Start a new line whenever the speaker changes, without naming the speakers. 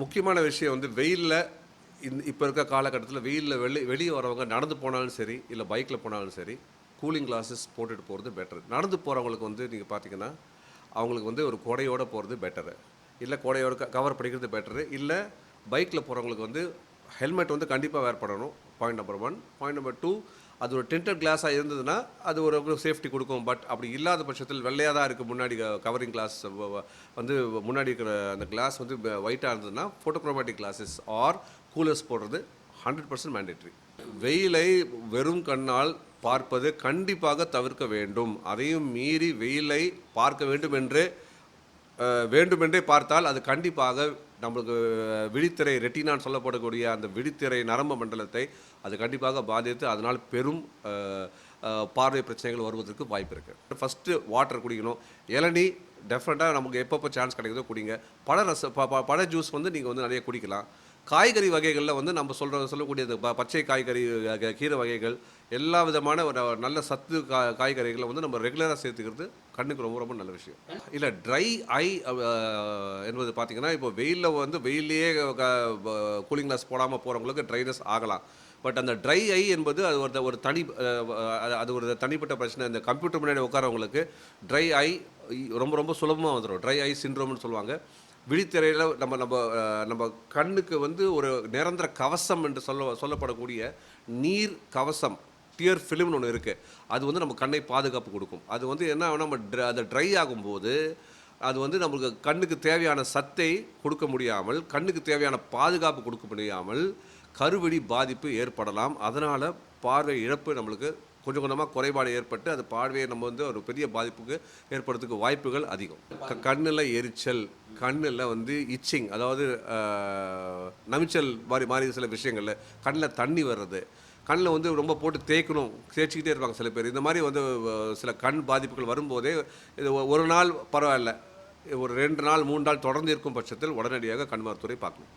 முக்கியமான விஷயம் வந்து வெயிலில் இப்போ இருக்க காலகட்டத்தில் வெயிலில் வெளியே வரவங்க நடந்து போனாலும் சரி, இல்லை பைக்கில் போனாலும் சரி, கூலிங் கிளாஸஸ் போட்டுட்டு போகிறது பெட்டர். நடந்து போகிறவங்களுக்கு வந்து நீங்கள் பார்த்தீங்கன்னா, அவங்களுக்கு வந்து ஒரு கொடையோடு போகிறது பெட்டரு. இல்லை கொடையோட கவர் பண்ணிக்கிறது பெட்டரு. இல்லை பைக்கில் போகிறவங்களுக்கு வந்து ஹெல்மெட் வந்து கண்டிப்பாக வேர் பண்ணணும். Point number 1. பாயிண்ட் நம்பர் 2, அது ஒரு டிண்டட் கிளாஸாக இருந்ததுன்னா அது ஒரு சேஃப்டி கொடுக்கும். பட் அப்படி இல்லாத பட்சத்தில் வெள்ளையாக தான் இருக்குது முன்னாடி கவரிங் கிளாஸ் வந்து முன்னாடி இருக்கிற அந்த கிளாஸ் வந்து ஒயிட்டாக இருந்ததுன்னா ஃபோட்டோக்ரோமேட்டிக் கிளாஸஸ் ஆர் கூலர்ஸ் போடுறது 100% மேண்டேட்ரி. வெயிலை வெறும் கண்ணால் பார்ப்பது கண்டிப்பாக தவிர்க்க வேண்டும். அதையும் மீறி வெயிலை பார்க்க வேண்டுமென்றே பார்த்தால் அது கண்டிப்பாக நம்மளுக்கு விழித்திரை ரெட்டினான்னு சொல்லப்படக்கூடிய அந்த விழித்திரை நரம்பு மண்டலத்தை அது கண்டிப்பாக பாதித்து அதனால் பெரும் பார்வை பிரச்சனைகள் வருவதற்கு வாய்ப்பு இருக்குது. ஃபஸ்ட்டு வாட்டர் குடிக்கணும். இளநீ டெஃபினட்டாக நமக்கு எப்பப்போ சான்ஸ் கிடைக்குதோ குடிங்க. பழ ஜூஸ் வந்து நீங்கள் வந்து நிறைய குடிக்கலாம். காய்கறி வகைகளில் வந்து நம்ம சொல்லக்கூடிய பச்சை காய்கறி, கீரை வகைகள், எல்லா விதமான ஒரு நல்ல சத்து காய்கறிகளை வந்து நம்ம ரெகுலராக சேர்த்துக்கிறது கண்ணுக்கு ரொம்ப ரொம்ப நல்ல விஷயம். இல்லை ட்ரை ஐ என்பது பார்த்திங்கன்னா, இப்போ வெயிலில் வந்து வெயிலேயே கூலிங் கிளாஸ் போடாமல் போகிறவங்களுக்கு ட்ரைனஸ் ஆகலாம். பட் அந்த ட்ரை ஐ என்பது அது ஒரு தனிப்பட்ட பிரச்சனை. இந்த கம்ப்யூட்டர் முன்னாடி உட்காரவங்களுக்கு ட்ரை ஐ ரொம்ப ரொம்ப சுலபமாக வந்துடும். ட்ரை ஐ சிண்ட்ரோம்னு சொல்லுவாங்க. விழித்திரையில் நம்ம கண்ணுக்கு வந்து ஒரு நிரந்தர கவசம் என்று சொல்லப்படக்கூடிய நீர் கவசம், டியர் ஃபிலிம்னு ஒன்று இருக்குது. அது வந்து நம்ம கண்ணை பாதுகாப்பு கொடுக்கும். அது வந்து என்ன நம்ம அதை ட்ரை ஆகும்போது அது வந்து நமக்கு கண்ணுக்கு தேவையான சத்தை கொடுக்க முடியாமல், கண்ணுக்கு தேவையான பாதுகாப்பு கொடுக்க முடியாமல் கருவெளி பாதிப்பு ஏற்படலாம். அதனால் பார்வை இழப்பு நம்மளுக்கு கொஞ்சம் கொஞ்சமாக குறைபாடு ஏற்பட்டு அது பார்வையை நம்ம வந்து ஒரு பெரிய பாதிப்புக்கு ஏற்படுறதுக்கு வாய்ப்புகள் அதிகம். கண்ணில் எரிச்சல், கண்ணில் வந்து இச்சிங், அதாவது நமிச்சல் மாறி சில விஷயங்களில் கண்ணில் தண்ணி வர்றது, கண்ணில் வந்து ரொம்ப போட்டு தேய்ச்சிக்கிட்டே இருப்பாங்க சில பேர். இந்த மாதிரி வந்து சில கண் பாதிப்புகள் வரும்போதே இது ஒரு நாள் பரவாயில்ல, ஒரு 2 நாள் 3 நாள் தொடர்ந்து இருக்கும் பட்சத்தில் உடனடியாக கண் மருத்துவரை பார்க்கணும்.